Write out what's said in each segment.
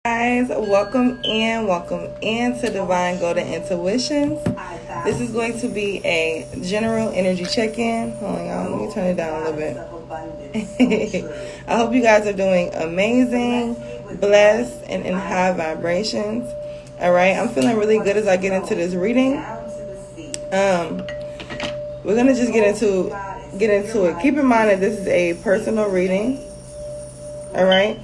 Guys, welcome in to Divine Golden Intuitions. This is going to be a general energy check-in. Hold on, y'all. Let me turn it down a little bit. I hope you guys are doing amazing, blessed, and in high vibrations. All right, I'm feeling really good as I get into this reading. We're gonna just get into it. Keep in mind that this is a personal reading. All right.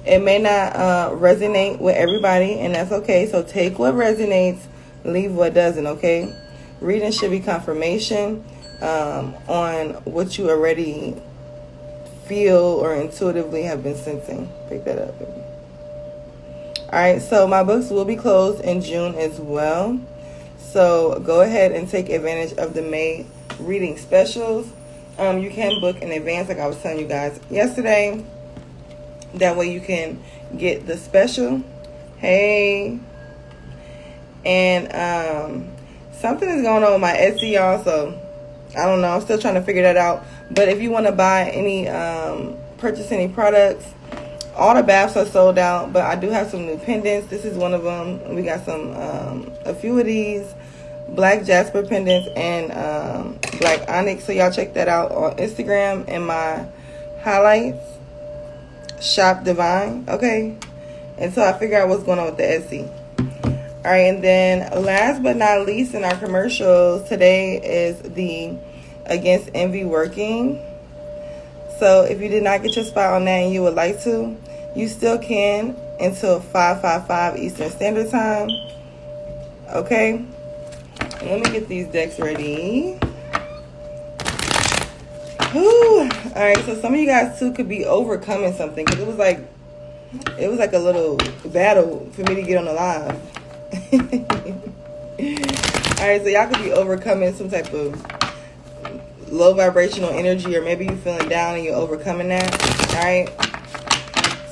It may not resonate with everybody, and that's okay. So take what resonates, leave what doesn't, okay? Reading should be confirmation on what you already feel or intuitively have been sensing. Pick that up, baby. All right, so my books will be closed in June as well. So go ahead and take advantage of the May reading specials. You can book in advance, like I was telling you guys yesterday. That way you can get the special. Hey. And something is going on with my Etsy, y'all. So I don't know. I'm still trying to figure that out. But if you want to buy any, purchase any products, all the baths are sold out. But I do have some new pendants. This is one of them. We got some, a few of these black jasper pendants and black onyx. So y'all check that out on Instagram and my highlights. Shop Divine, okay? Until I figure out what's going on with the Etsy. All right, and then last but not least in our commercials, today is the Against Envy working. So if you did not get your spot on that and you would like to, you still can until 5:55 Eastern Standard Time. Okay? Let me get these decks ready. Whew. All right, so some of you guys too could be overcoming something, because it was like a little battle for me to get on the live. All right, so y'all could be overcoming some type of low vibrational energy, or maybe you're feeling down and you're overcoming that. All right,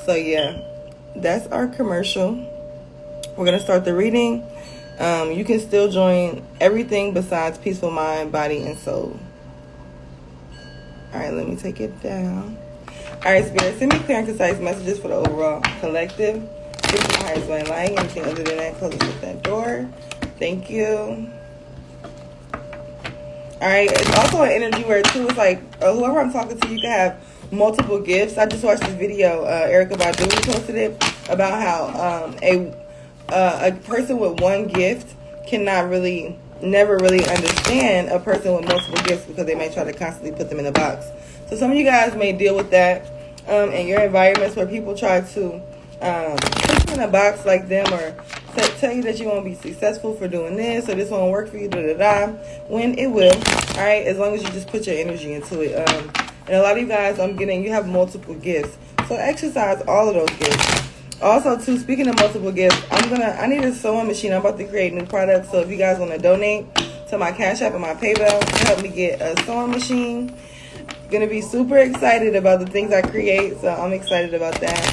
so yeah, that's our commercial. We're gonna start the reading. You can still join everything besides peaceful mind, body, and soul. All right, let me take it down. All right, Spirit, send me clear and concise messages for the overall collective. Give me the highest way in light. Anything other than that, close us with that door. Thank you. All right, it's also an energy where, too, it's like whoever I'm talking to, you can have multiple gifts. I just watched this video, Erykah Badu posted it, about how a person with one gift cannot never really understand a person with multiple gifts, because they may try to constantly put them in a box. So some of you guys may deal with that in your environments, where people try to put you in a box like them, or tell you that you won't be successful for doing this, or this won't work for you, when it will. All right, as long as you just put your energy into it. And a lot of you guys, you have multiple gifts, so exercise all of those gifts. Also, too, speaking of multiple gifts, I need a sewing machine. I'm about to create new products. So if you guys want to donate to my Cash App and my PayPal to help me get a sewing machine, gonna be super excited about the things I create. So I'm excited about that.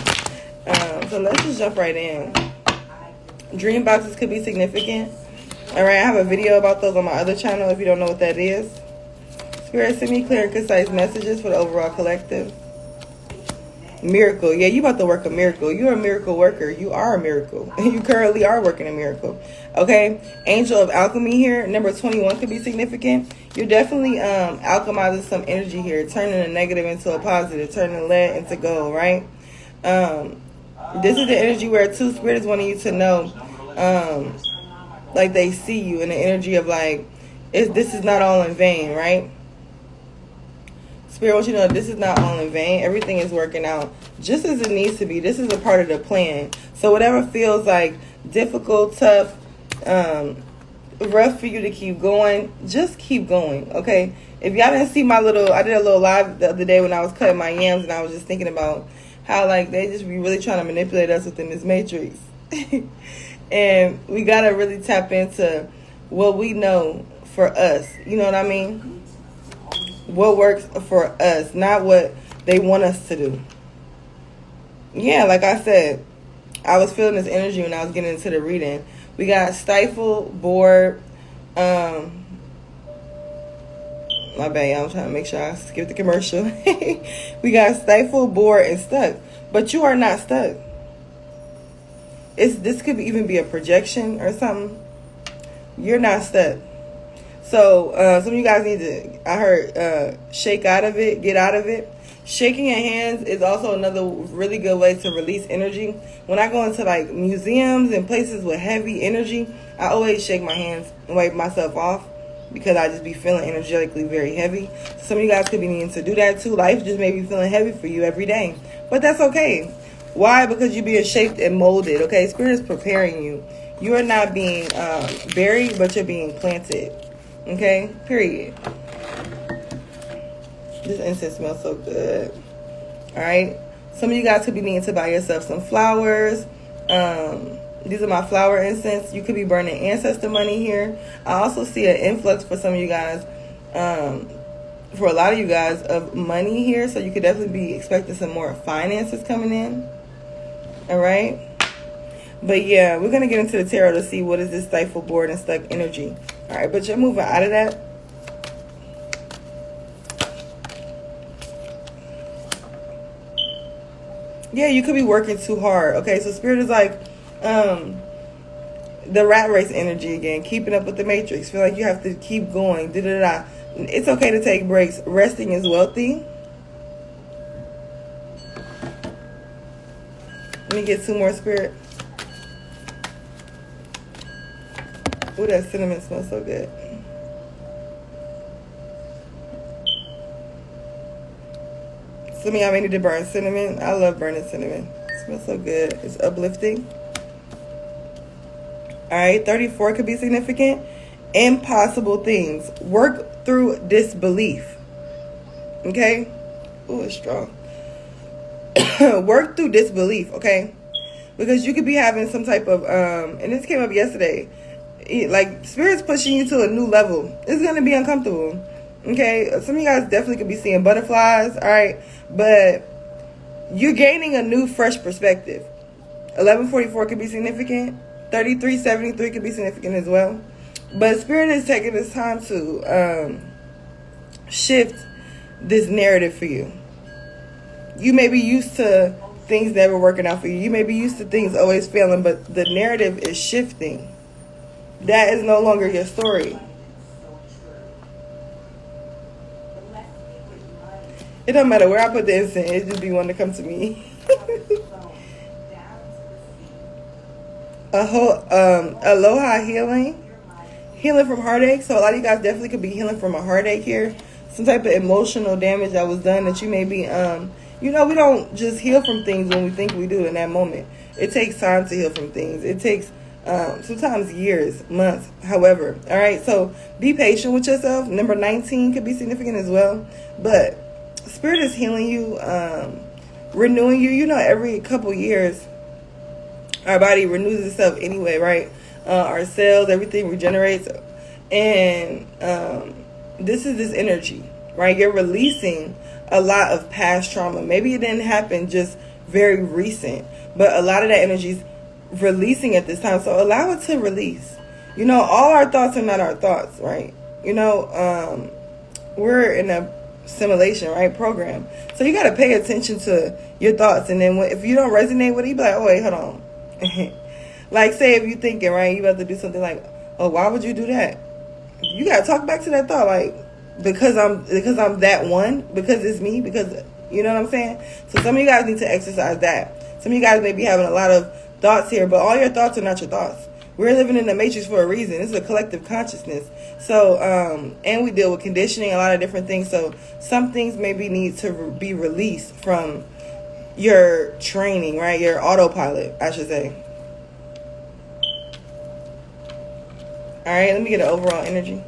So let's just jump right in. Dream boxes could be significant. All right, I have a video about those on my other channel if you don't know what that is. Spirit, send me clear and concise messages for the overall collective. Miracle. Yeah, you about to work a miracle. You're a miracle worker. You are a miracle. You currently are working a miracle. Okay. Angel of Alchemy here. Number 21 could be significant. You're definitely alchemizing some energy here. Turning a negative into a positive. Turning lead into gold, right? This is the energy where two spirits wanting you to know, like they see you in the energy of like, this is not all in vain, right? Spirit wants you to know this is not all in vain. Everything is working out just as it needs to be. This is a part of the plan. So whatever feels like difficult, tough, rough for you to keep going, just keep going, okay? If y'all didn't see I did a little live the other day when I was cutting my yams, and I was just thinking about how like they just be really trying to manipulate us within this matrix. And we got to really tap into what we know for us. You know what I mean? What works for us, not what they want us to do. Yeah, like I said, I was feeling this energy when I was getting into the reading. We got stifled, bored. My bad, I'm trying to make sure I skip the commercial. We got stifled, bored, and stuck. But you are not stuck. this could even be a projection or something. You're not stuck. So some of you guys need to, I heard, shake out of it, get out of it. Shaking your hands is also another really good way to release energy. When I go into like museums and places with heavy energy, I always shake my hands and wipe myself off, because I just be feeling energetically very heavy. Some of you guys could be needing to do that too. Life just may be feeling heavy for you every day, but that's okay. Why? Because you're being shaped and molded. Okay, Spirit is preparing you. You are not being buried, but you're being planted. Okay, period. This incense smells so good. All right, some of you guys could be needing to buy yourself some flowers. These are my flower incense. You could be burning ancestor money here. I also see an influx for some of you guys, for a lot of you guys, of money here. So you could definitely be expecting some more finances coming in. All right. But yeah, we're going to get into the tarot to see what is this stifle, bored, and stuck energy. All right, but you're moving out of that. Yeah, you could be working too hard. Okay, so Spirit is like, the rat race energy again, keeping up with the matrix. Feel like you have to keep going. It's okay to take breaks. Resting is wealthy. Let me get 2 more, Spirit. Ooh, that cinnamon smells so good. Some of y'all may need to burn cinnamon. I love burning cinnamon. It smells so good. It's uplifting. All right, 34 could be significant. Impossible things. Work through disbelief. Okay? Ooh, it's strong. Work through disbelief, okay? Because you could be having some type of, and this came up yesterday, like Spirit's pushing you to a new level. It's going to be uncomfortable. Okay? Some of you guys definitely could be seeing butterflies, all right? But you're gaining a new, fresh perspective. 1144 could be significant. 3373 could be significant as well. But Spirit is taking this time to shift this narrative for you. You may be used to things never working out for you. You may be used to things always failing, but the narrative is shifting. That is no longer your story. It don't matter where I put the incense, it just be one to come to me. Aloha healing from heartache. So a lot of you guys definitely could be healing from a heartache here. Some type of emotional damage that was done that you may be, we don't just heal from things when we think we do in that moment. It takes time to heal from things. It takes sometimes years, months, however. All right, so be patient with yourself. Number 19 could be significant as well. But Spirit is healing you, renewing you. Every couple years, our body renews itself anyway, right? Our cells, everything regenerates. And this is this energy, right? You're releasing a lot of past trauma. Maybe it didn't happen just very recent, but a lot of that energy is releasing at this time. So allow it to release. All our thoughts are not our thoughts, right? We're in a simulation, right? Program. So you got to pay attention to your thoughts. And then if you don't resonate with it, you be like, oh, wait, hold on. Like, say if you're thinking, right, you about to do something like, oh, why would you do that? You got to talk back to that thought, like, because I'm that one, because it's me, because, you know what I'm saying? So some of you guys need to exercise that. Some of you guys may be having a lot of thoughts here, but all your thoughts are not your thoughts. We're living in the matrix for a reason. This is a collective consciousness. So, and we deal with conditioning, a lot of different things. So some things maybe need to be released from your training, right? Your autopilot, I should say. All right, let me get an overall energy.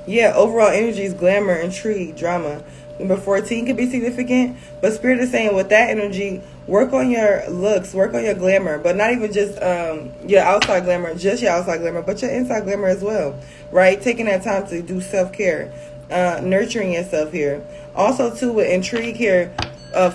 Yeah, overall energy is glamour, intrigue, drama. Number 14 could be significant, but Spirit is saying with that energy, work on your looks, work on your glamour, but not even just your outside glamour, just your outside glamour, but your inside glamour as well, right? Taking that time to do self-care, nurturing yourself here. Also, too, with intrigue here,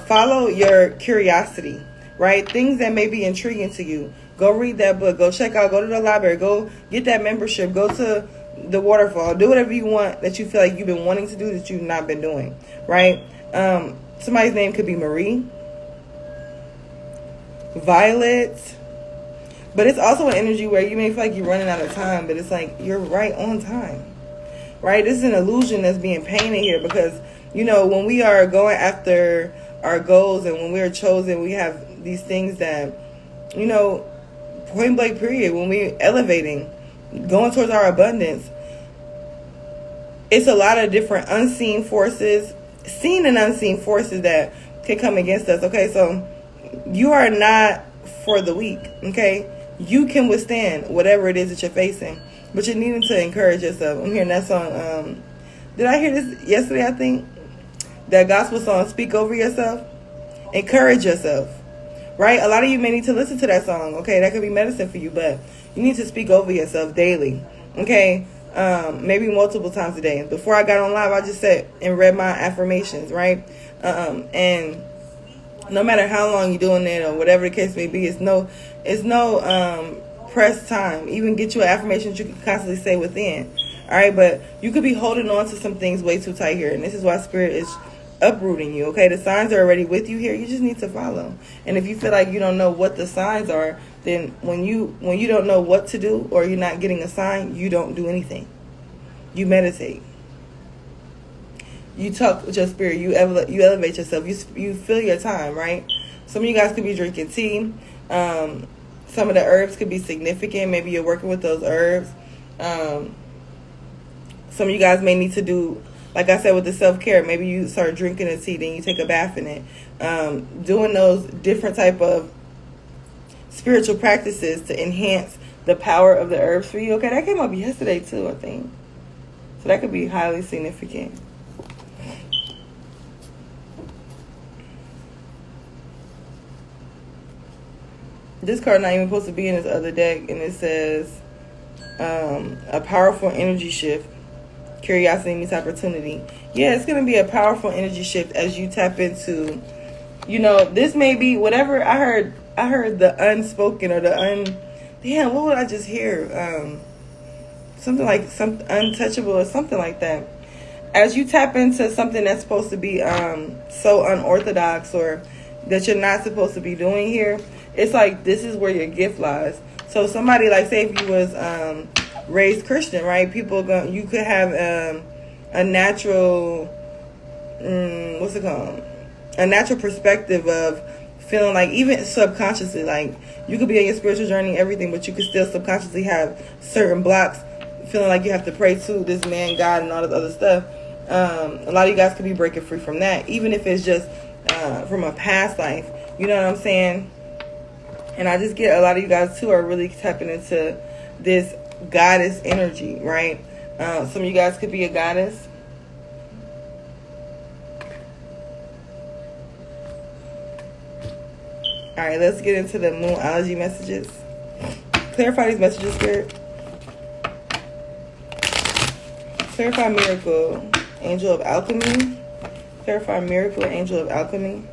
follow your curiosity, right? Things that may be intriguing to you. Go read that book. Go check out. Go to the library. Go get that membership. Go to the waterfall. Do whatever you want that you feel like you've been wanting to do that you've not been doing, right? Somebody's name could be Marie. Violet. But it's also an energy where you may feel like you're running out of time, but it's like you're right on time. Right? This is an illusion that's being painted here because, you know, when we are going after our goals and when we are chosen, we have these things that, you know, point blank period, when we're elevating, going towards our abundance, it's a lot of different unseen forces, seen and unseen forces that can come against us. Okay, so you are not for the weak. Okay, you can withstand whatever it is that you're facing, but you're needing to encourage yourself. I'm hearing that song. Did I hear this yesterday? I think that gospel song, "Speak Over Yourself." Encourage yourself. Right? A lot of you may need to listen to that song. Okay, that could be medicine for you, but you need to speak over yourself daily. Okay. Maybe multiple times a day. Before I got on live, I just sat and read my affirmations, right? And no matter how long you're doing it or whatever the case may be, it's no press time. Even get you an affirmation that you can constantly say within. All right, but you could be holding on to some things way too tight here, and this is why Spirit is uprooting you. Okay, the signs are already with you here. You just need to follow. And if you feel like you don't know what the signs are, then when you don't know what to do or you're not getting a sign, you don't do anything. You meditate. You talk with your spirit. You elevate yourself. You fill your time, right? Some of you guys could be drinking tea. Some of the herbs could be significant. Maybe you're working with those herbs. Some of you guys may need to do, like I said, with the self-care. Maybe you start drinking the tea, then you take a bath in it. Doing those different type of spiritual practices to enhance the power of the herbs for you. Okay, that came up yesterday too, I think. So that could be highly significant. This card not even supposed to be in this other deck, and it says a powerful energy shift. Curiosity meets opportunity. Yeah, it's going to be a powerful energy shift as you tap into, you know, this may be whatever I heard the unspoken or damn, what would I just hear? Something like some untouchable or something like that. As you tap into something that's supposed to be so unorthodox or that you're not supposed to be doing here, it's like this is where your gift lies. So somebody, like, say if you was raised Christian, right? You could have a natural, what's it called? A natural perspective of feeling like, even subconsciously, like you could be on your spiritual journey and everything, but you could still subconsciously have certain blocks, feeling like you have to pray to this man, God, and all this other stuff. A lot of you guys could be breaking free from that, even if it's just from a past life. You know what I'm saying? And I just get a lot of you guys too are really tapping into this goddess energy, right? Some of you guys could be a goddess. All right, let's get into the Moonology messages. Clarify these messages, Spirit. Clarify miracle, angel of alchemy. Clarify miracle, angel of alchemy.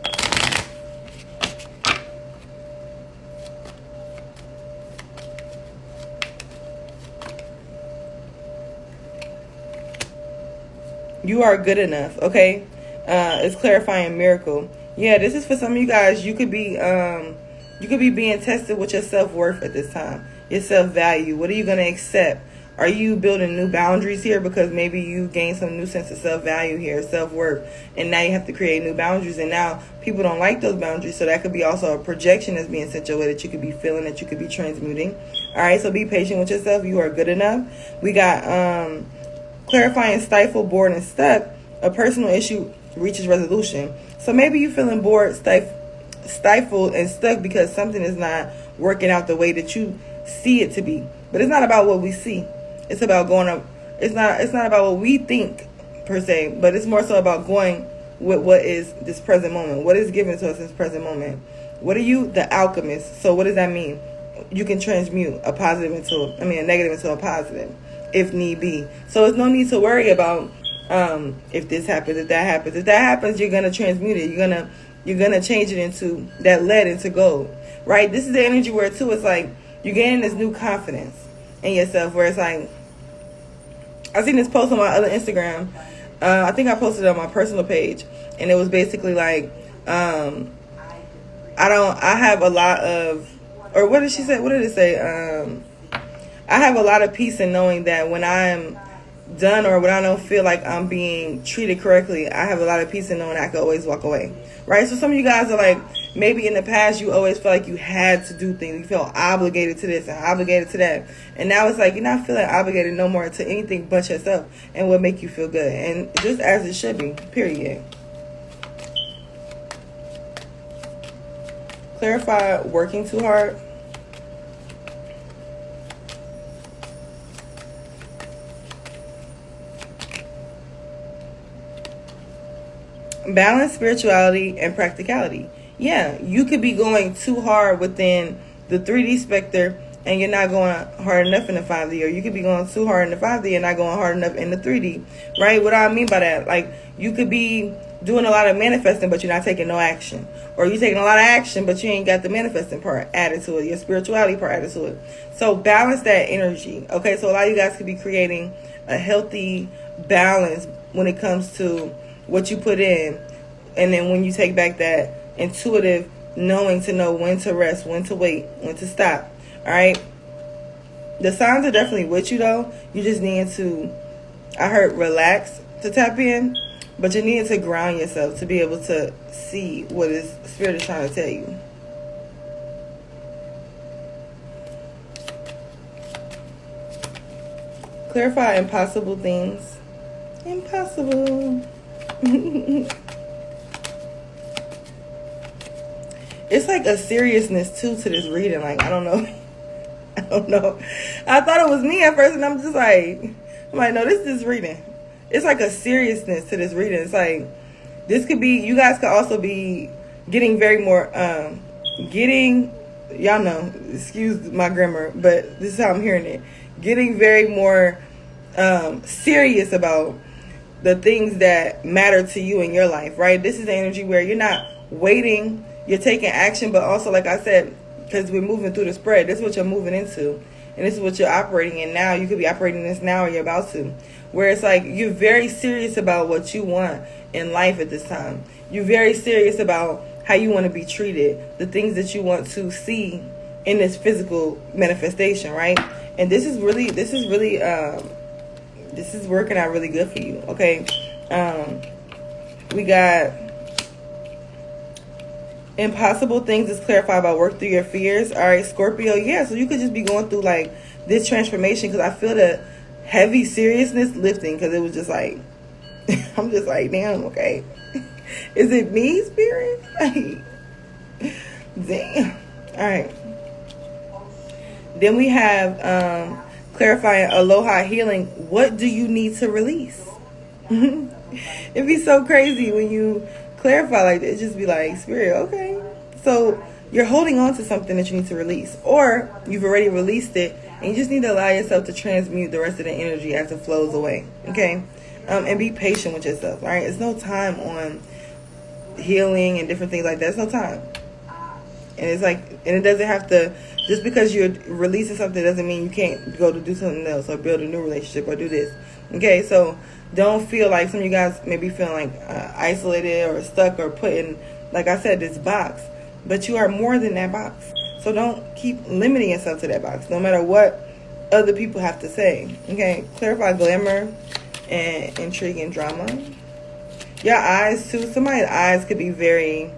You are good enough, okay? It's clarifying miracle. Yeah, this is for some of you guys. You could be being tested with your self-worth at this time. Your self-value. What are you going to accept? Are you building new boundaries here because maybe you gained some new sense of self-value here, self-worth, and now you have to create new boundaries, and now people don't like those boundaries, so that could be also a projection that's being sent your way that you could be feeling, that you could be transmuting. All right, so be patient with yourself. You are good enough. We got clarifying stifle, bored, and stuck. A personal issue reaches resolution. So maybe you're feeling bored, stifled, and stuck because something is not working out the way that you see it to be. But it's not about what we see. It's about going up. It's not about what we think per se, but it's more so about going with what is this present moment. What is given to us in this present moment? What are you? The alchemist. So what does that mean? You can transmute a negative into a positive if need be. So there's no need to worry about if this happens, if that happens. If that happens, you're gonna transmute it. You're gonna change it into that lead into gold. Right? This is the energy where too it's like you're gaining this new confidence in yourself where it's like, I seen this post on my other Instagram. I think I posted it on my personal page, and it was basically like, I I have a lot of, or what did she say? What did it say? I have a lot of peace in knowing that when I'm done or when I don't feel like I'm being treated correctly, I have a lot of peace in knowing I can always walk away. Right? So some of you guys are like, maybe in the past you always felt like you had to do things. You felt obligated to this and obligated to that. And now it's like you're not feeling obligated no more to anything but yourself and what make you feel good. And just as it should be, period. Clarify working too hard. Balance spirituality and practicality. Yeah, you could be going too hard within the 3D specter and you're not going hard enough in the 5D, or you could be going too hard in the 5D and not going hard enough in the 3D, right? What do I mean by that? Like, you could be doing a lot of manifesting, but you're not taking no action. Or you're taking a lot of action, but you ain't got the manifesting part added to it, your spirituality part added to it. So balance that energy, okay? So a lot of you guys could be creating a healthy balance when it comes to what you put in, and then when you take back that intuitive knowing to know when to rest, when to wait, when to stop. All right, the signs are definitely with you though. You just need to, I heard, relax to tap in, but you need to ground yourself to be able to see what is Spirit is trying to tell you. Clarify impossible things. Impossible. It's like a seriousness too to this reading. Like, I don't know. I thought it was me at first, and I'm like, no, this is reading. It's like a seriousness to this reading. It's like, this could be, you guys could also be getting very more, y'all know, excuse my grammar, but this is how I'm hearing it. Getting very more serious about the things that matter to you in your life, right? This is the energy where you're not waiting, you're taking action, but also, like I said, because we're moving through the spread, this is what you're moving into, and this is what you're operating in now. You could be operating this now, or you're about to, where it's like you're very serious about what you want in life at this time. You're very serious about how you want to be treated, the things that you want to see in this physical manifestation, right? And this is working out really good for you, okay? We got impossible things is clarified by work through your fears. All right, Scorpio, yeah, so you could just be going through like this transformation, because I feel the heavy seriousness lifting, because it was just like, I'm just like, damn, okay. Is it me, Spirit? Like, damn. All right. Then we have clarifying aloha healing. What do you need to release? It'd be so crazy when you clarify like that. Just be like, Spirit, okay. So you're holding on to something that you need to release, or you've already released it, and you just need to allow yourself to transmute the rest of the energy as it flows away. Okay. And be patient with yourself. All right. There's no time on healing and different things like that. There's no time. And it's like, and it doesn't have to, just because you're releasing something doesn't mean you can't go to do something else or build a new relationship or do this. Okay, so don't feel like, some of you guys may be feeling like isolated or stuck or put in, like I said, this box. But you are more than that box. So don't keep limiting yourself to that box, no matter what other people have to say. Okay, clarify glamour and intrigue and drama. Your eyes too. Somebody's eyes could be very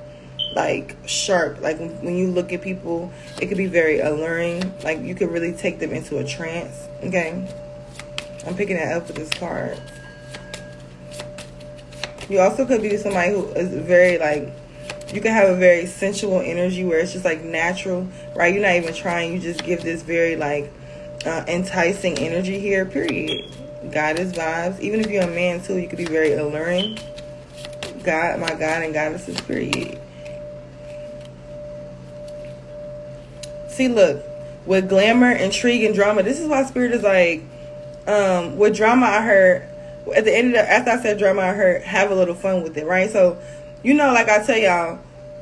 like sharp. Like when you look at people, it could be very alluring. Like you could really take them into a trance. Okay, I'm picking that up with this card. You also could be somebody who is very like, you can have a very sensual energy where it's just like natural, right? You're not even trying. You just give this very like enticing energy here, period. Goddess vibes. Even if you're a man too, you could be very alluring. God, my God and goddesses, period. See, look, with glamour, intrigue, and drama, this is why Spirit is like, with drama, I heard, at the end of the, after I said drama, I heard, have a little fun with it, right? So, you know, like I tell y'all,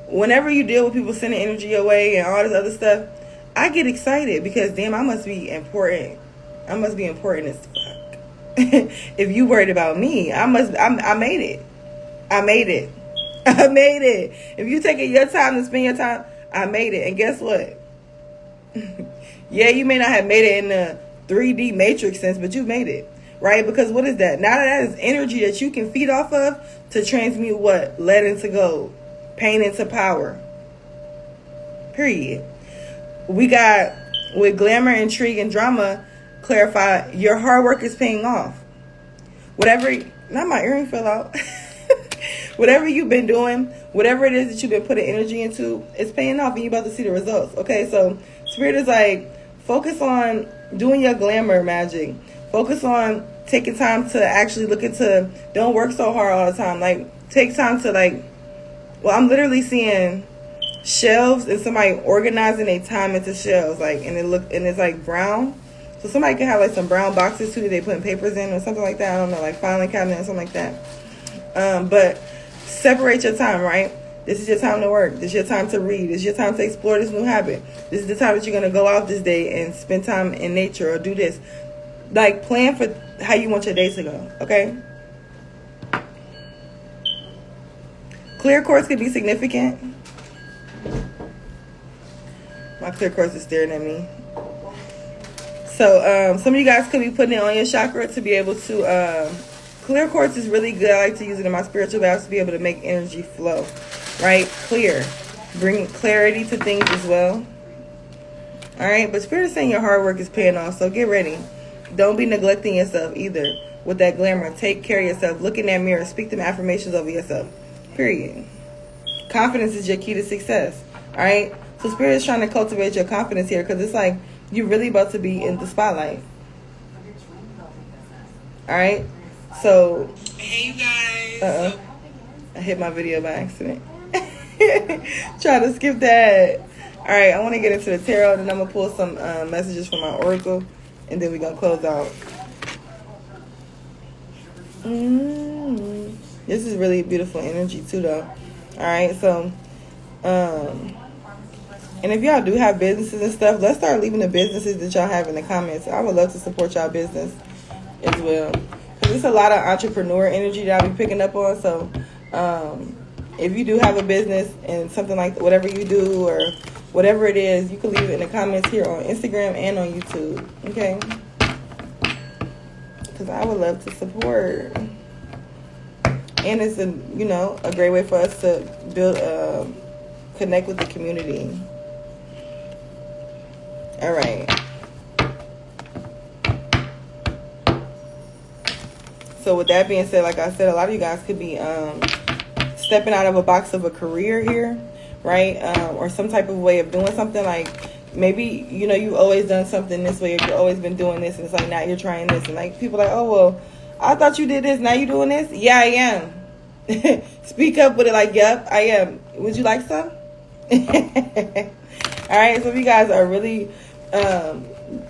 whenever you deal with people sending energy away and all this other stuff, I get excited because, damn, I must be important. I must be important as fuck. If you worried about me, I made it. I made it. I made it. If you taking your time to spend your time, I made it. And guess what? Yeah, you may not have made it in the 3D matrix sense, but you made it, right? Because what is that? Now that is energy that you can feed off of to transmute what? Lead into gold, pain into power. Period. We got with glamour, intrigue, and drama, clarify your hard work is paying off. Whatever, not my earring fell out. Whatever you've been doing, whatever it is that you've been putting energy into, it's paying off and you're about to see the results. Okay, so Spirit is like, focus on doing your glamour magic. Focus on taking time to actually look into, don't work so hard all the time. Like, take time to like, well, I'm literally seeing shelves and somebody organizing their time into shelves. Like, and it's like brown. So somebody can have like some brown boxes too that they putting papers in or something like that. I don't know, like filing cabinet or something like that. But separate your time, right? This is your time to work. This is your time to read. This is your time to explore this new habit. This is the time that you're going to go out this day and spend time in nature or do this. Like, plan for how you want your day to go, okay? Clear quartz can be significant. My clear quartz is staring at me. So, some of you guys could be putting it on your chakra to be able to... clear quartz is really good. I like to use it in my spiritual baths to be able to make energy flow. Right? Clear. Bring clarity to things as well. Alright? But Spirit is saying your hard work is paying off. So get ready. Don't be neglecting yourself either with that glamour. Take care of yourself. Look in that mirror. Speak them affirmations over yourself. Period. Confidence is your key to success. Alright? So Spirit is trying to cultivate your confidence here because it's like you're really about to be in the spotlight. Alright? So, hey you guys. I hit my video by accident. Try to skip that. Alright, I want to get into the tarot, and then I'm going to pull some messages from my oracle, and then we're going to close out. This is really beautiful energy too, though. Alright, so, and if y'all do have businesses and stuff, let's start leaving the businesses that y'all have in the comments. I would love to support y'all business as well. There's a lot of entrepreneur energy that I'll be picking up on. So if you do have a business and something like whatever you do or whatever it is, you can leave it in the comments here on Instagram and on YouTube. Okay? Because I would love to support. And it's a great way for us to build connect with the community. All right. So with that being said, like I said, a lot of you guys could be stepping out of a box of a career here, right? Or some type of way of doing something. Like maybe, you've always done something this way, or you've always been doing this, and it's like now you're trying this. And like people are like, oh, well, I thought you did this. Now you're doing this? Yeah, I am. Speak up with it like, yep, I am. Would you like some? All right, so if you guys are really,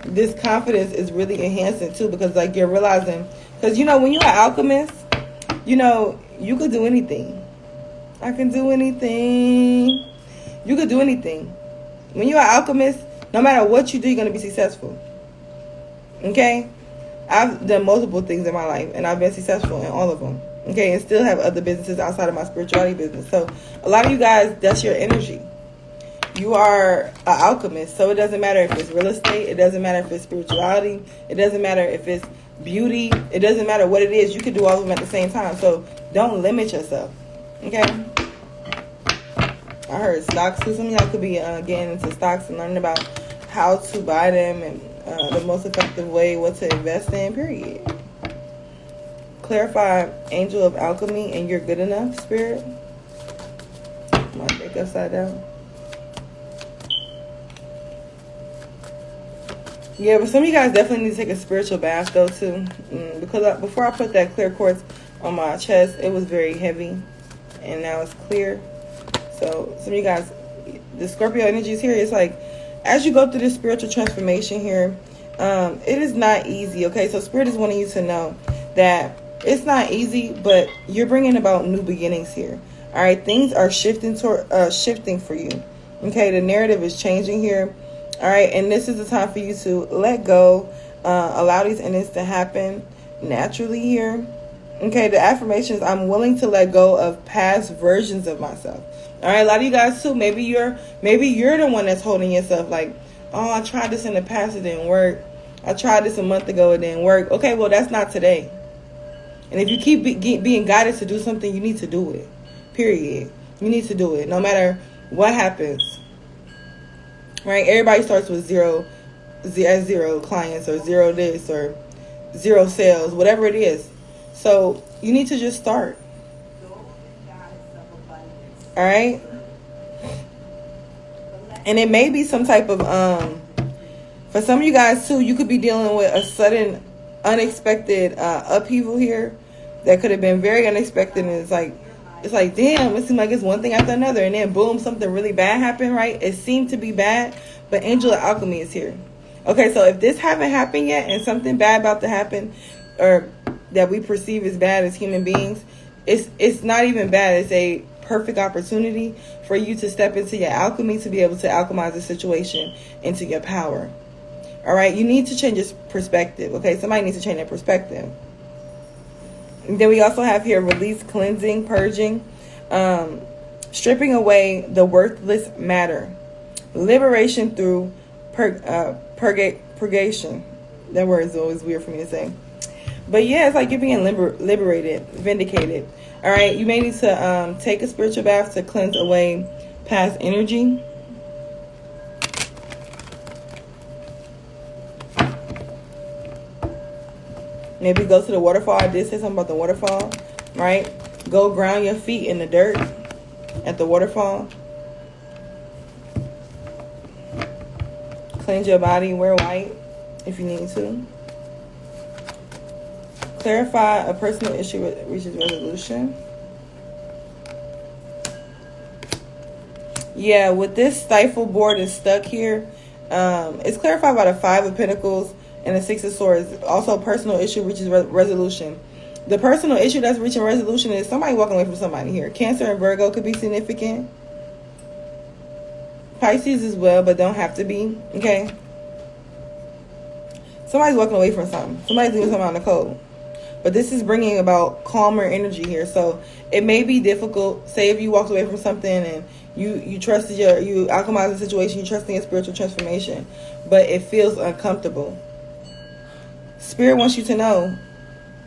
this confidence is really enhancing too, because like you're realizing, because when you're an alchemist, you could do anything. I can do anything. You could do anything. When you're an alchemist, no matter what you do, you're going to be successful. Okay? I've done multiple things in my life, and I've been successful in all of them. Okay? And still have other businesses outside of my spirituality business. So a lot of you guys, that's your energy. You are an alchemist. So it doesn't matter if it's real estate. It doesn't matter if it's spirituality. It doesn't matter if it's beauty. It doesn't matter what it is. You can do all of them at the same time. So don't limit yourself. Okay? I heard stocks too. Some of y'all could be getting into stocks and learning about how to buy them and the most effective way, what to invest in, period. Clarify angel of alchemy and you're good enough, Spirit. My deck upside down. Yeah, but some of you guys definitely need to take a spiritual bath though too, because before I put that clear quartz on my chest, it was very heavy, and now it's clear. So some of you guys, the Scorpio energy is here. It's like as you go through this spiritual transformation here, it is not easy. Okay, so Spirit is wanting you to know that it's not easy, but you're bringing about new beginnings here. All right, things are shifting for you. Okay, the narrative is changing here. All right, and this is the time for you to let go, allow these endings to happen naturally here. Okay, the affirmations: I'm willing to let go of past versions of myself. All right, a lot of you guys too. Maybe you're the one that's holding yourself like, oh, I tried this in the past, it didn't work. I tried this a month ago, it didn't work. Okay, well, that's not today. And if you keep being guided to do something, you need to do it. Period. You need to do it, no matter what happens. Right? Everybody starts with zero clients, or zero this, or zero sales, whatever it is. So you need to just start. All right? And it may be some type of for some of you guys too, you could be dealing with a sudden unexpected upheaval here that could have been very unexpected, and it's like damn, it seems like it's one thing after another, and then boom, something really bad happened. Right? It seemed to be bad, but Angel of Alchemy is here. Okay, so if this haven't happened yet and something bad about to happen, or that we perceive as bad as human beings, it's not even bad. It's a perfect opportunity for you to step into your alchemy, to be able to alchemize the situation into your power. All right, you need to change your perspective. Okay, somebody needs to change their perspective. And then we also have here release, cleansing, purging, stripping away the worthless matter, liberation through purgation. That word is always weird for me to say. But yeah, it's like you're being liberated, vindicated. All right, you may need to take a spiritual bath to cleanse away past energy. Maybe go to the waterfall. I did say something about the waterfall, right? Go ground your feet in the dirt at the waterfall. Cleanse your body. Wear white if you need to. Clarify a personal issue reaches resolution. Yeah, with this stifle board is stuck here. It's clarified by the 5 of Pentacles and the 6 of Swords. Also, personal issue reaches resolution. The personal issue that's reaching resolution is somebody walking away from somebody here. Cancer and Virgo could be significant. Pisces as well, but don't have to be. Okay. Somebody's walking away from something. Somebody's leaving something out in the cold. But this is bringing about calmer energy here. So it may be difficult. Say if you walked away from something and you trusted you alchemized the situation, you trusted your spiritual transformation, but it feels uncomfortable. Spirit wants you to know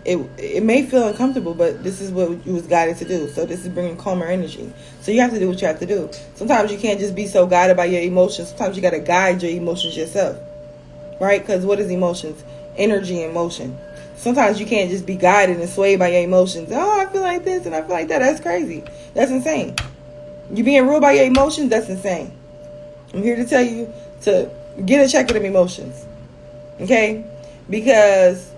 it may feel uncomfortable, but this is what you was guided to do. So this is bringing calmer energy. So you have to do what you have to do. Sometimes you can't just be so guided by your emotions. Sometimes you got to guide your emotions yourself. Right? Because what is emotions? Energy and motion. Sometimes you can't just be guided and swayed by your emotions. Oh, I feel like this and I feel like that. That's crazy. That's insane. You being ruled by your emotions, that's insane. I'm here to tell you to get a check of them emotions. Okay? Because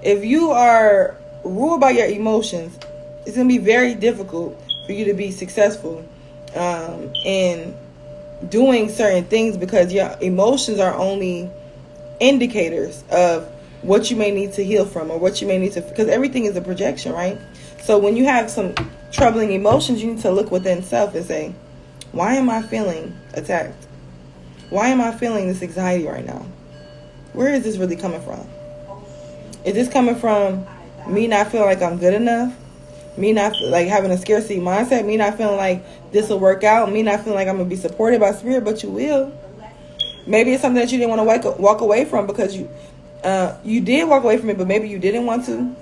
if you are ruled by your emotions, it's going to be very difficult for you to be successful in doing certain things, because your emotions are only indicators of what you may need to heal from, or what you may need to, because everything is a projection, right? So when you have some troubling emotions, you need to look within self and say, why am I feeling attacked? Why am I feeling this anxiety right now? Where is this really coming from? Is this coming from me not feeling like I'm good enough? Me not like having a scarcity mindset? Me not feeling like this will work out? Me not feeling like I'm going to be supported by spirit? But you will. Maybe it's something that you didn't want to walk away from, because you did walk away from it, but maybe you didn't want to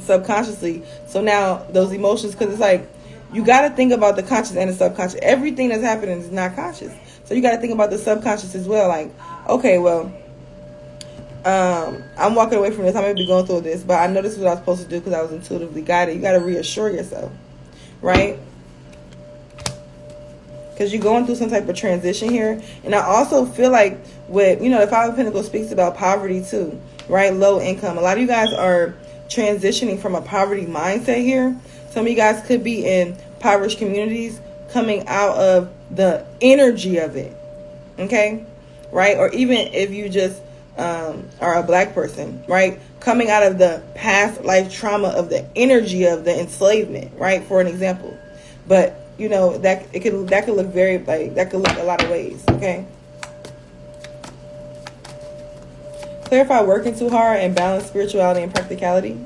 subconsciously. So now those emotions, because it's like you got to think about the conscious and the subconscious. Everything that's happening is not conscious. So you got to think about the subconscious as well. Like, okay, well, I'm walking away from this. I may be going through this, but I know this is what I was supposed to do because I was intuitively guided. You got to reassure yourself, right? Because you're going through some type of transition here. And I also feel like with, the 5 of Pentacles speaks about poverty too, right? Low income. A lot of you guys are transitioning from a poverty mindset here. Some of you guys could be in impoverished communities, coming out of the energy of it, okay? Right? Or even if you just are a black person, right? Coming out of the past life trauma of the energy of the enslavement, right? For an example. But that could look very that could look a lot of ways. Okay. Clarify working too hard and balance spirituality and practicality.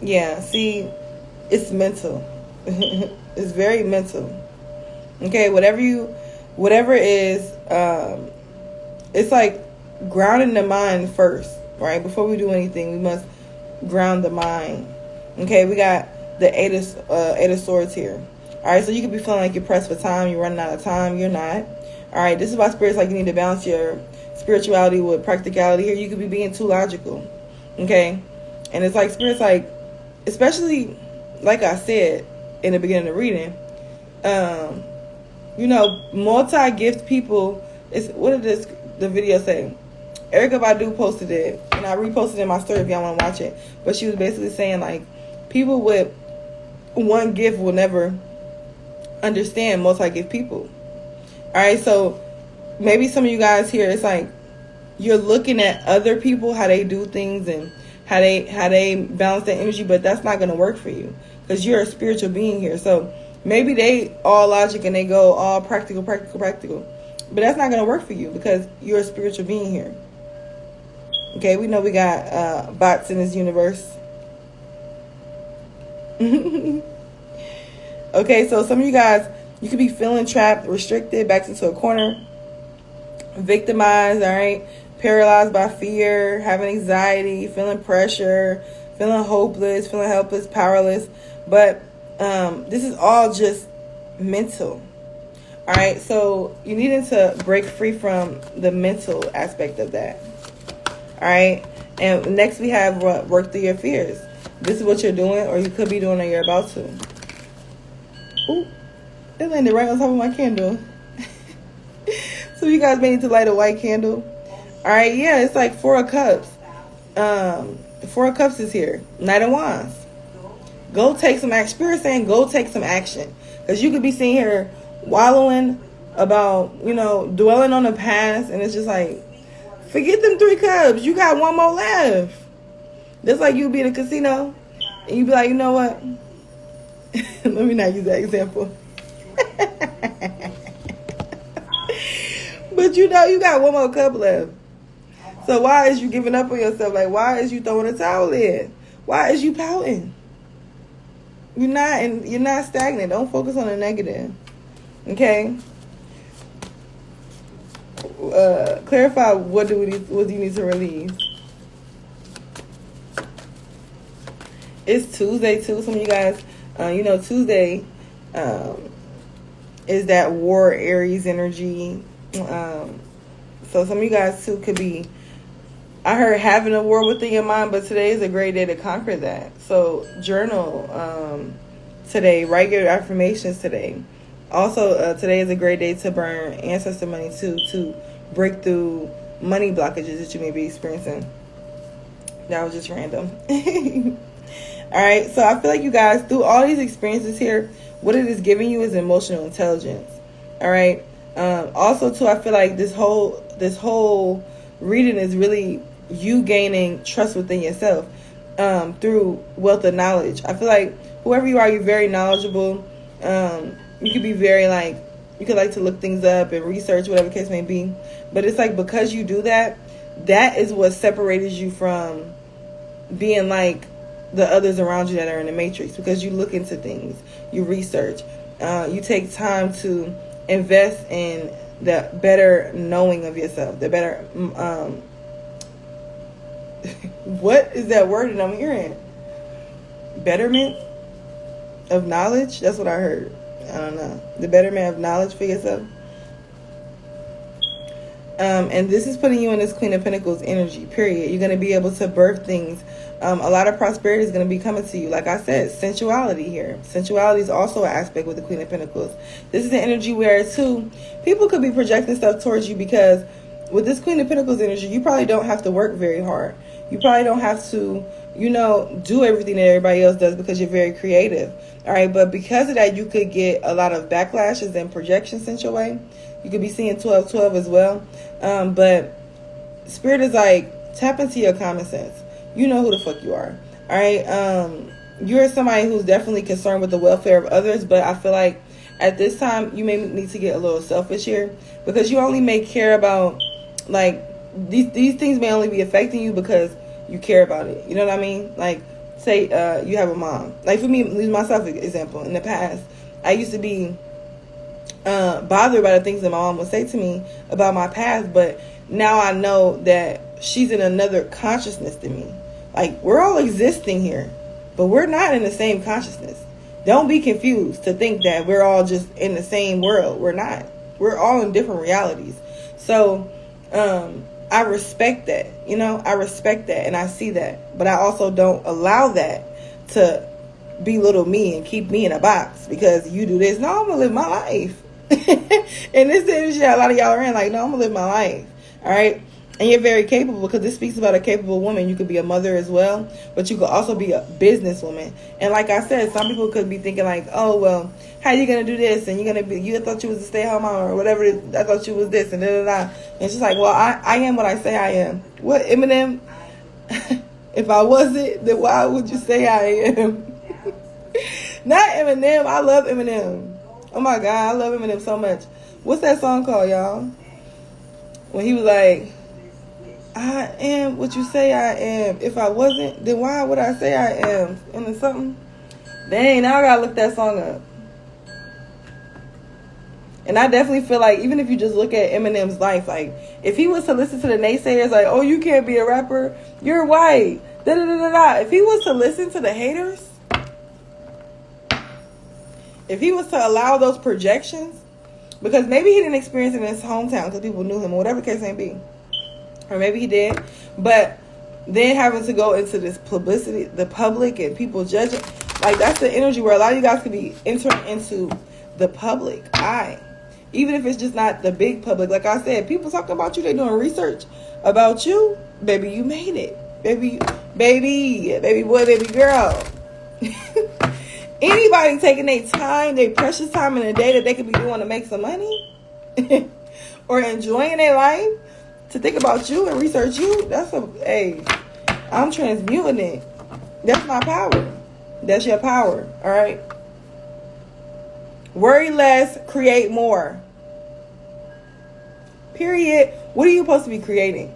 Yeah, see, it's mental. It's very mental. Okay, whatever is, it's like grounding the mind first, right? Before we do anything, we must ground the mind. Okay, we got the eight of swords here. All right, so you could be feeling like you're pressed for time, you're running out of time. You're not. All right, this is why Spirit's like you need to balance your spirituality with practicality. Here, you could be being too logical. Okay, and it's like Spirit's like, especially like I said in the beginning of the reading, you know, multi-gift people. Is what did the video say? Erykah Badu posted it, and I reposted it in my story if y'all want to watch it. But she was basically saying like, people with one gift will never understand multi-gift people. All right, so maybe some of you guys here, it's like you're looking at other people, how they do things and how they balance their energy, but that's not going to work for you because you're a spiritual being here. So maybe they all logic and they go all practical, but that's not going to work for you because you're a spiritual being here. Okay, we know we got bots in this universe. Okay, so some of you guys, you could be feeling trapped, restricted, backed into a corner, victimized, all right, paralyzed by fear, having anxiety, feeling pressure, feeling hopeless, feeling helpless, powerless. But this is all just mental. All right, so you needed to break free from the mental aspect of that. All right, and next we have work through your fears. This is what you're doing, or you could be doing, or you're about to. Ooh, it landed right on top of my candle. So you guys may need to light a white candle. All right, yeah, it's like Four of Cups. Four of Cups is here. Knight of Wands. Go take some action. Spirit saying go take some action. Because you could be sitting here wallowing about, you know, dwelling on the past. And it's just like, forget them 3 cups. You got one more left. Just like you'd be in a casino. And you'd be like, you know what? Let me not use that example. But you know you got one more cup left. So why is you giving up on yourself? Like, why is you throwing a towel in? Why is you pouting? You're not stagnant. Don't focus on the negative. Okay? Clarify what do you need to release. It's Tuesday too. Some of you guys, you know, Tuesday is that war Aries energy. So some of you guys too could be, I heard having a war within your mind, but today is a great day to conquer that. So journal today, write your affirmations today. Also, today is a great day to burn ancestor money too, to break through money blockages that you may be experiencing. That was just random. All right, so I feel like you guys, through all these experiences here, what it is giving you is emotional intelligence. All right. Also, too, I feel like this whole reading is really you gaining trust within yourself through wealth of knowledge. I feel like whoever you are, you're very knowledgeable. You could be very like, you could like to look things up and research, whatever the case may be. But it's like because you do that, that is what separates you from being like the others around you that are in the matrix, because you look into things, you research, you take time to invest in the better knowing of yourself, the better what is that word that I'm hearing? Betterment of knowledge? That's what I heard. I don't know. The betterment of knowledge for yourself. And this is putting you in this Queen of Pentacles energy, period. You're going to be able to birth things. A lot of prosperity is going to be coming to you. Like I said, sensuality here. Sensuality is also an aspect with the Queen of Pentacles. This is an energy where, too, people could be projecting stuff towards you, because with this Queen of Pentacles energy, you probably don't have to work very hard. You probably don't have to, you know, do everything that everybody else does, because you're very creative. All right, but because of that, you could get a lot of backlashes and projections sent your way. You could be seeing 12-12 as well. But Spirit is like, tap into your common sense. You know who the fuck you are. All right. You're somebody who's definitely concerned with the welfare of others. But I feel like at this time, you may need to get a little selfish here, because you only may care about, like, these things may only be affecting you because you care about it. You know what I mean? Like, say you have a mom. Like for me, use myself example. In the past, I used to be bothered by the things that my mom would say to me about my past, but now I know that she's in another consciousness than me. Like, we're all existing here, but we're not in the same consciousness. Don't be confused to think that we're all just in the same world. We're not. We're all in different realities. So I respect that. You know, I respect that and I see that. But I also don't allow that to belittle me and keep me in a box because you do this. No, I'm going to live my life. And this is a lot of y'all are in like, no, I'm going to live my life. All right. And you're very capable because this speaks about a capable woman. You could be a mother as well, but you could also be a businesswoman. And like I said, some people could be thinking like, oh, well, how are you going to do this? And you thought you was a stay-at-home mom or whatever. I thought you was this and da-da-da. And it's just like, well, I am what I say I am. What, Eminem? If I wasn't, then why would you say I am? Not Eminem. I love Eminem. Oh my God, I love Eminem so much. What's that song called, y'all? When he was like, I am what you say I am. If I wasn't, then why would I say I am? And then something. Dang, now I gotta look that song up. And I definitely feel like even if you just look at Eminem's life, like if he was to listen to the naysayers, like, oh, you can't be a rapper, you're white, da da da da da. If he was to listen to the haters, if he was to allow those projections, because maybe he didn't experience it in his hometown because people knew him or whatever the case may be. Or maybe he did. But then having to go into this publicity, the public and people judging, like that's the energy where a lot of you guys could be entering into the public eye. Even if it's just not the big public. Like I said, people talking about you, they doing research about you. Baby, you made it. Baby boy, baby girl. Anybody taking their time, their precious time in the day that they could be doing to make some money or enjoying their life to think about you and research you, I'm transmuting it. That's my power. That's your power, all right? Worry less, create more. Period. What are you supposed to be creating?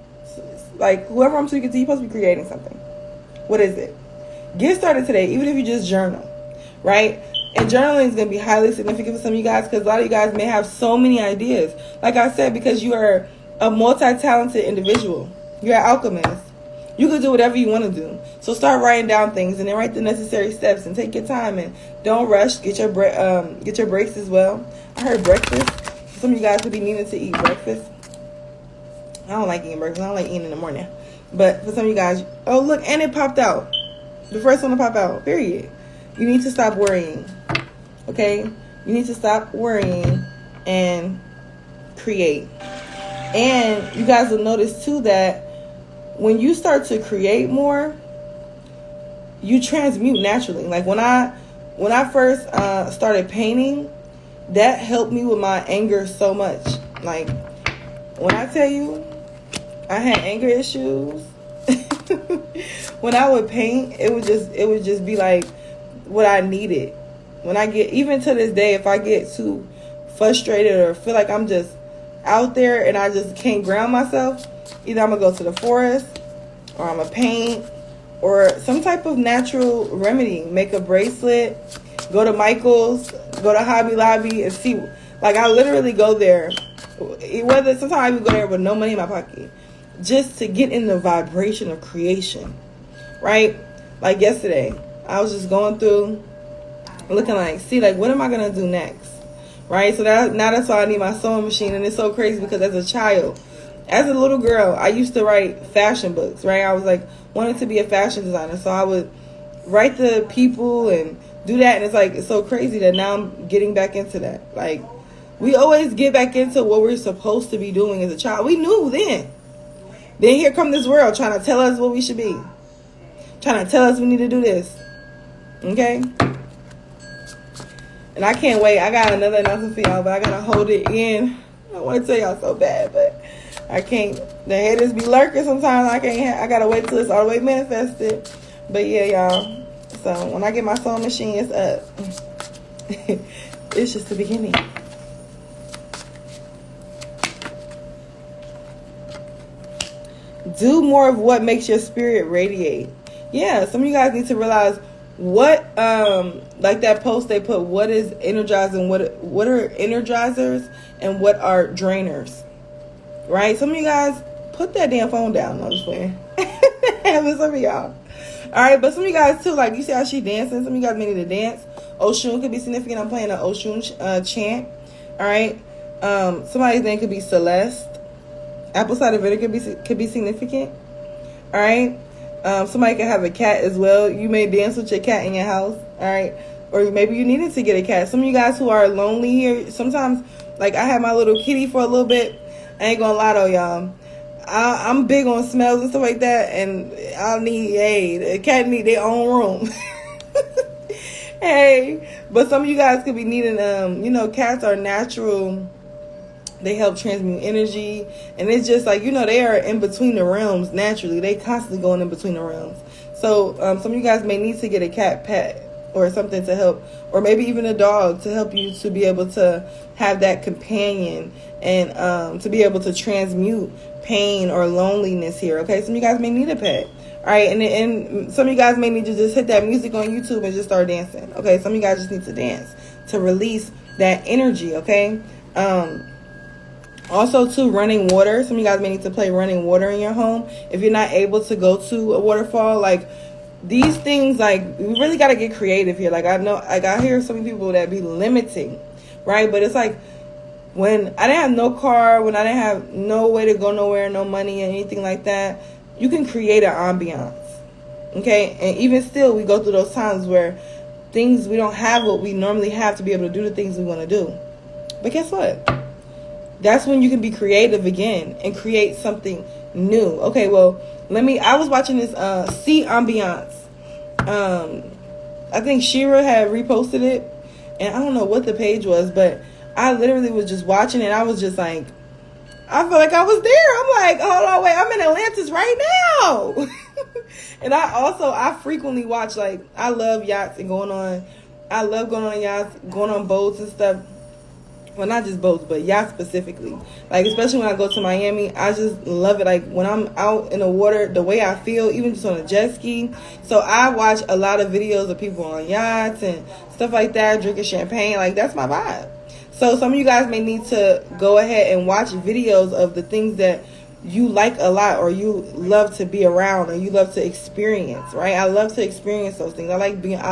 Like, whoever I'm speaking to, you're supposed to be creating something. What is it? Get started today, even if you just journal. Right? And journaling is going to be highly significant for some of you guys because a lot of you guys may have so many ideas. Like I said, because you are a multi-talented individual. You're an alchemist. You can do whatever you want to do. So start writing down things and then write the necessary steps and take your time and don't rush. Get your breaks as well. I heard breakfast. Some of you guys would be needing to eat breakfast. I don't like eating breakfast. I don't like eating in the morning. But for some of you guys, oh look, and it popped out. The first one to pop out. Period. You need to stop worrying, okay? You need to stop worrying and create. And you guys will notice, too, that when you start to create more, you transmute naturally. Like, when I first started painting, that helped me with my anger so much. Like, when I tell you, I had anger issues. When I would paint, it would just be like, what I needed. When I get, even to this day, if I get too frustrated or feel like I'm just out there and I just can't ground myself, either I'm gonna go to the forest or I'm gonna paint or some type of natural remedy, make a bracelet, go to Michael's, go to Hobby Lobby and see. Like, I literally go there, whether sometimes I even go there with no money in my pocket, just to get in the vibration of creation, right? Like yesterday, I was just going through, looking like, see, like, what am I going to do next? Right? So now that's why I need my sewing machine. And it's so crazy because as a child, as a little girl, I used to write fashion books, right? I was like, wanted to be a fashion designer. So I would write the people and do that. And it's like, it's so crazy that now I'm getting back into that. Like, we always get back into what we're supposed to be doing as a child. We knew then. Then here come this world trying to tell us what we should be. Trying to tell us we need to do this. Okay? And I can't wait. I got another announcement for y'all, but I gotta hold it in. I want to tell y'all so bad, but I can't. The haters be lurking sometimes. I gotta wait till it's all the way manifested. But yeah, y'all. So when I get my sewing machine, it's up. It's just the beginning. Do more of what makes your spirit radiate. Yeah, some of you guys need to realize what, like that post they put, what is energizing, what are energizers and what are drainers, right? Some of you guys put that damn phone down. I'm just playing. But some of y'all. All right, but some of you guys too, like you see how she dancing. Some of you guys may need to dance. Oshun could be significant. I'm playing an Oshun chant. All right. Somebody's name could be Celeste. Apple cider vinegar could be significant. All right. Somebody could have a cat as well. You may dance with your cat in your house. All right. Or maybe you needed to get a cat. Some of you guys who are lonely here, sometimes, like I had my little kitty for a little bit. I ain't gonna lie though, y'all. I'm big on smells and stuff like that, and I'll need, the cat need their own room. Hey, but some of you guys could be needing, cats are natural. They help transmute energy, and it's just like, they are in between the realms naturally. They constantly going in between the realms. So some of you guys may need to get a cat pet or something to help, or maybe even a dog to help you to be able to have that companion and to be able to transmute pain or loneliness here. Okay, some of you guys may need a pet. All right, and some of you guys may need to just hit that music on YouTube and just start dancing. Okay, some of you guys just need to dance to release that energy. Okay. Also, too, running water. Some of you guys may need to play running water in your home. If you're not able to go to a waterfall, like these things, like we really got to get creative here. Like I hear some people that be limiting, right? But it's like when I didn't have no car, when I didn't have no way to go nowhere, no money, and anything like that, you can create an ambiance, okay? And even still, we go through those times where we don't have what we normally have to be able to do the things we want to do. But guess what? That's when you can be creative again and create something new. Okay, well, I was watching this Sea Ambiance. I think Shira had reposted it, and I don't know what the page was, but I literally was just watching it. I was just like, I feel like I was there. I'm like, hold on, wait, I'm in Atlantis right now. And I frequently watch, like, I love yachts and I love going on yachts, going on boats and stuff. Well, not just boats, but yachts specifically. Like, especially when I go to Miami, I just love it. Like, when I'm out in the water, the way I feel, even just on a jet ski. So I watch a lot of videos of people on yachts and stuff like that, drinking champagne. Like, that's my vibe. So some of you guys may need to go ahead and watch videos of the things that you like a lot, or you love to be around, or you love to experience, right? I love to experience those things. I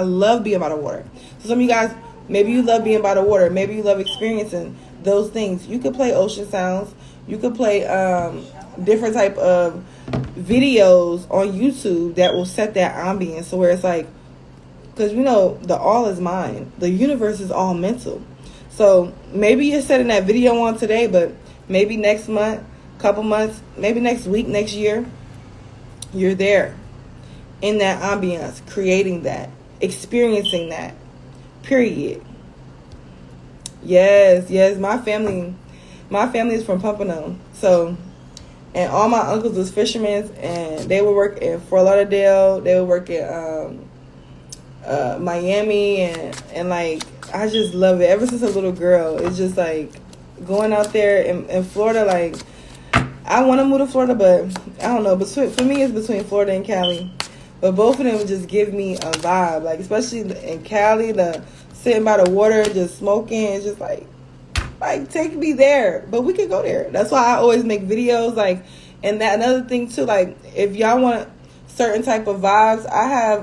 love being by the water. So some of you guys, maybe you love being by the water. Maybe you love experiencing those things. You could play ocean sounds. You could play different type of videos on YouTube that will set that ambience. So where it's like, because the all is mind. The universe is all mental. So maybe you're setting that video on today, but maybe next month, couple months, maybe next week, next year, you're there in that ambience, creating that, experiencing that. Period. Yes. My family is from Pompano. So, and all my uncles was fishermen, and they would work in Fort Lauderdale. They would work at Miami, and like, I just love it. Ever since a little girl, it's just like going out there in Florida. Like, I want to move to Florida, but I don't know. But for me, it's between Florida and Cali. But both of them would just give me a vibe. Like, especially in Cali, the sitting by the water, just smoking. It's just like take me there. But we could go there. That's why I always make videos. Like, and that another thing too. Like, if y'all want certain type of vibes, I have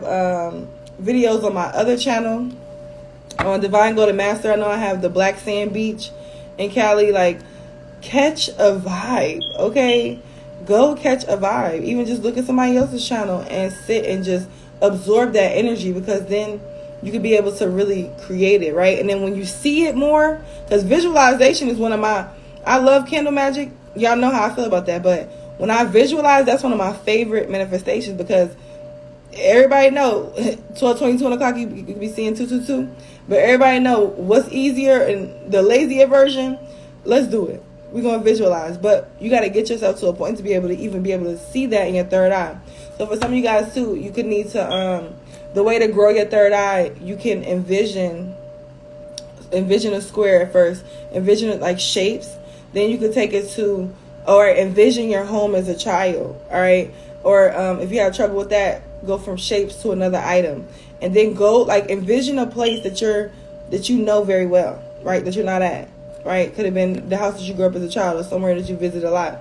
videos on my other channel on Divine Golden Master. I know I have the Black Sand Beach in Cali. Like, catch a vibe, okay? Go catch a vibe. Even just look at somebody else's channel and sit and just absorb that energy, because then you can be able to really create it, right? And then when you see it more, because visualization is I love candle magic. Y'all know how I feel about that. But when I visualize, that's one of my favorite manifestations, because everybody know 12:22 o'clock you could be seeing 222. But everybody know what's easier and the lazier version. Let's do it. We're going to visualize, but you got to get yourself to a point to be able to see that in your third eye. So for some of you guys too, you could need to, the way to grow your third eye, you can envision a square at first, envision it like shapes. Then you could take it to, or envision your home as a child. All right. Or if you have trouble with that, go from shapes to another item, and then go like envision a place that you know very well, right? That you're not at, right? Could have been the house that you grew up as a child, or somewhere that you visit a lot.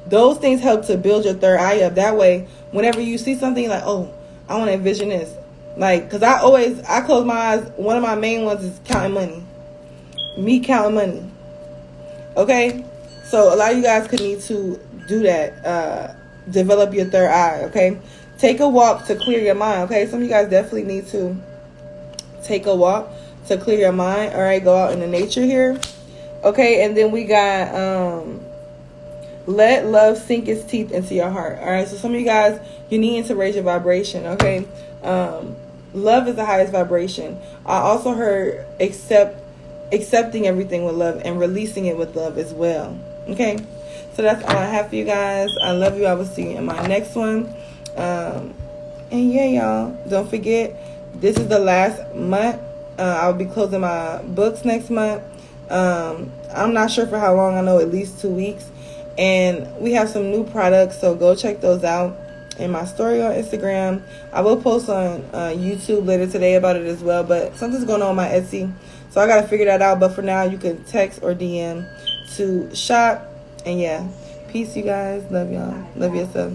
Those things help to build your third eye up. That way, whenever you see something like, oh, I want to envision this, like, because I close my eyes. One of my main ones is counting money. Me counting money. Okay, so a lot of you guys could need to do that. Develop your third eye. Okay, take a walk to clear your mind. Okay, some of you guys definitely need to take a walk to clear your mind. All right, go out in the nature here. Okay, and then we got let love sink its teeth into your heart. All right, so some of you guys, you need to raise your vibration. Okay, love is the highest vibration. I also heard accepting everything with love and releasing it with love as well. Okay, so that's all I have for you guys. I love you. I will see you in my next one. And yeah, y'all, don't forget, this is the last month. I'll be closing my books next month. I'm not sure for how long. I know at least 2 weeks. And we have some new products, so go check those out in my story on Instagram. I will post on YouTube later today about it as well, but something's going on my Etsy, so I got to figure that out. But for now, you can text or DM to shop. And yeah, peace, you guys. Love y'all. Love yourself.